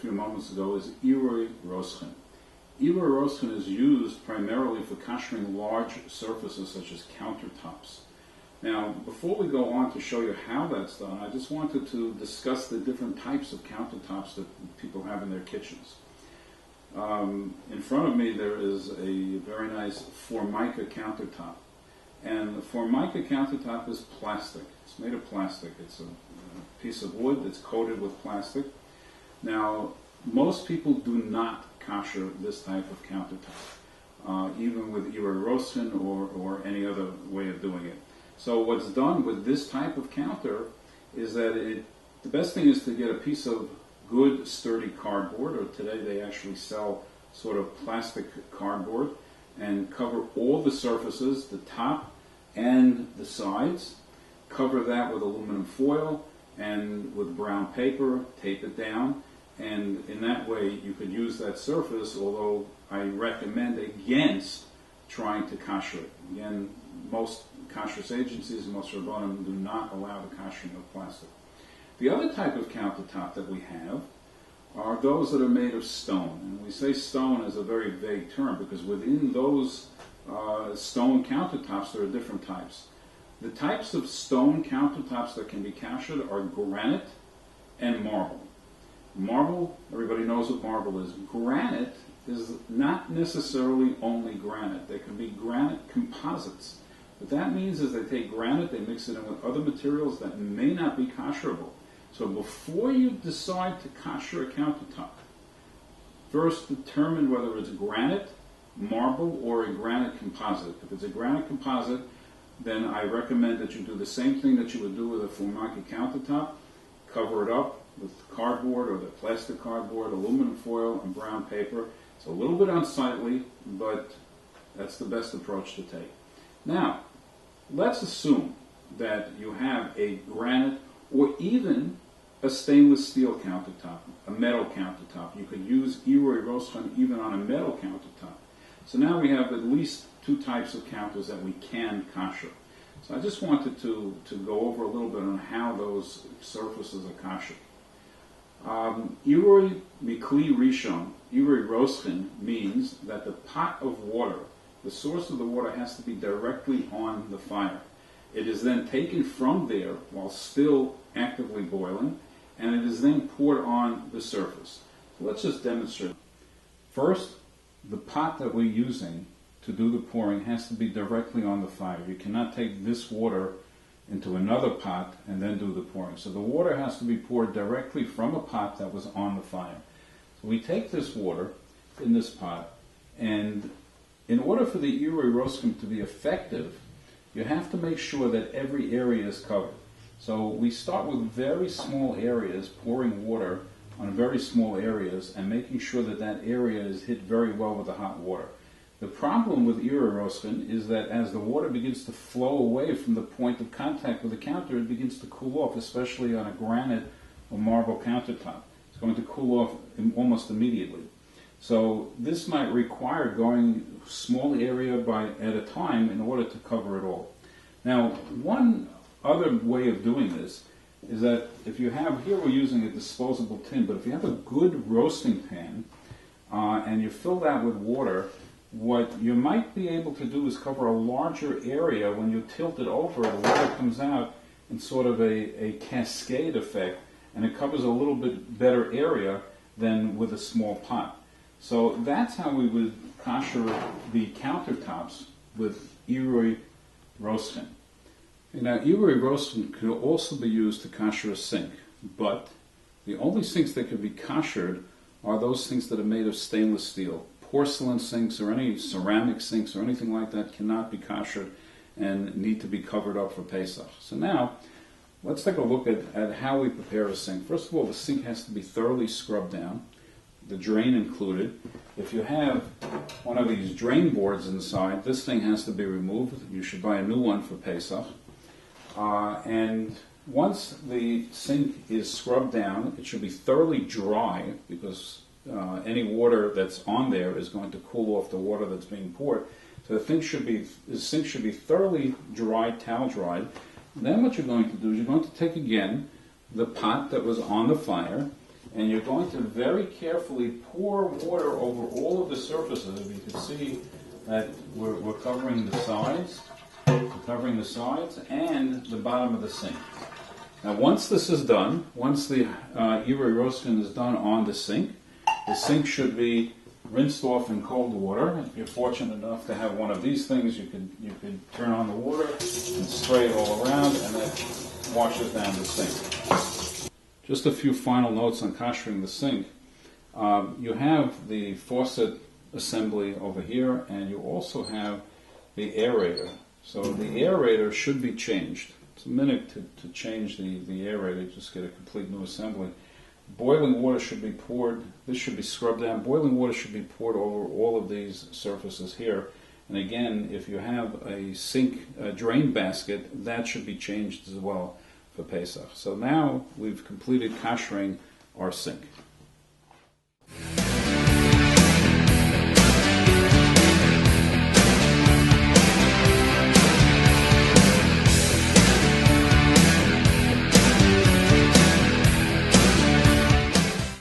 few moments ago is Iroi Roschen. Iroi Roschen is used primarily for kashering large surfaces such as countertops. Now, before we go on to show you how that's done, I just wanted to discuss the different types of countertops that people have in their kitchens. In front of me there is a very nice Formica countertop. And the Formica countertop is plastic. It's made of plastic. It's a piece of wood that's coated with plastic. Now, most people do not kosher this type of countertop, even with Iroi Roschen or any other way of doing it. So what's done with this type of counter is that the best thing is to get a piece of good sturdy cardboard, or today they actually sell sort of plastic cardboard, and cover all the surfaces, the top and the sides. Cover that with aluminum foil and with brown paper, tape it down, and in that way you could use that surface, although I recommend against trying to kosher it. Again, most kashrus agencies and most rabbanim do not allow the koshering of plastic. The other type of countertop that we have are those that are made of stone. And we say stone is a very vague term because within those stone countertops there are different types. The types of stone countertops that can be kashered are granite and marble. Marble, everybody knows what marble is. Granite is not necessarily only granite. There can be granite composites. What that means is they take granite, they mix it in with other materials that may not be kosherable. So before you decide to kosher a countertop, first determine whether it's granite, marble, or a granite composite. If it's a granite composite, then I recommend that you do the same thing that you would do with a Formica countertop. Cover it up with cardboard or the plastic cardboard, aluminum foil, and brown paper. It's a little bit unsightly, but that's the best approach to take. Now, let's assume that you have a granite or even a stainless steel countertop, a metal countertop. You could use Iroi Roschen even on a metal countertop. So now we have at least two types of counters that we can kosher. So I just wanted to go over a little bit on how those surfaces are kosher. Iroi Mikli Rishon, Iroi Roschen, means that the pot of water, the source of the water, has to be directly on the fire. It is then taken from there while still actively boiling, and it is then poured on the surface. So let's just demonstrate. First, the pot that we're using to do the pouring has to be directly on the fire. You cannot take this water into another pot and then do the pouring. So the water has to be poured directly from a pot that was on the fire. So we take this water in this pot, and in order for the Iroi Roschen to be effective, you have to make sure that every area is covered. So we start with very small areas, pouring water on very small areas and making sure that that area is hit very well with the hot water. The problem with Iroi Roschen is that as the water begins to flow away from the point of contact with the counter, it begins to cool off, especially on a granite or marble countertop. It's going to cool off almost immediately. So this might require going small area at a time in order to cover it all. Now, one other way of doing this is that if you have, here we're using a disposable tin, but if you have a good roasting pan and you fill that with water, what you might be able to do is cover a larger area. When you tilt it over, the water comes out in sort of a cascade effect, and it covers a little bit better area than with a small pot. So that's how we would kosher the countertops with Iroi Roschen. Now, Iroi Roschen can also be used to kosher a sink, but the only sinks that can be koshered are those sinks that are made of stainless steel. Porcelain sinks or any ceramic sinks or anything like that cannot be koshered and need to be covered up for Pesach. So now, let's take a look at how we prepare a sink. First of all, the sink has to be thoroughly scrubbed down, the drain included. If you have one of these drain boards inside, this thing has to be removed. You should buy a new one for Pesach. And once the sink is scrubbed down, it should be thoroughly dry because any water that's on there is going to cool off the water that's being poured. So the sink should be thoroughly dry, towel dried. And then what you're going to do is you're going to take again the pot that was on the fire, and you're going to very carefully pour water over all of the surfaces. You can see that we're covering the sides. And the bottom of the sink. Now, once this is done, once the Irui Roskin is done on the sink should be rinsed off in cold water. If you're fortunate enough to have one of these things, you could turn on the water and spray it all around, and that washes down the sink. Just a few final notes on koshering the sink. You have the faucet assembly over here, and you also have the aerator. So the aerator should be changed. It's a minute to change the aerator, just get a complete new assembly. Boiling water should be poured, this should be scrubbed down. Boiling water should be poured over all of these surfaces here. And again, if you have a sink drain basket, that should be changed as well for Pesach. So now we've completed koshering our sink.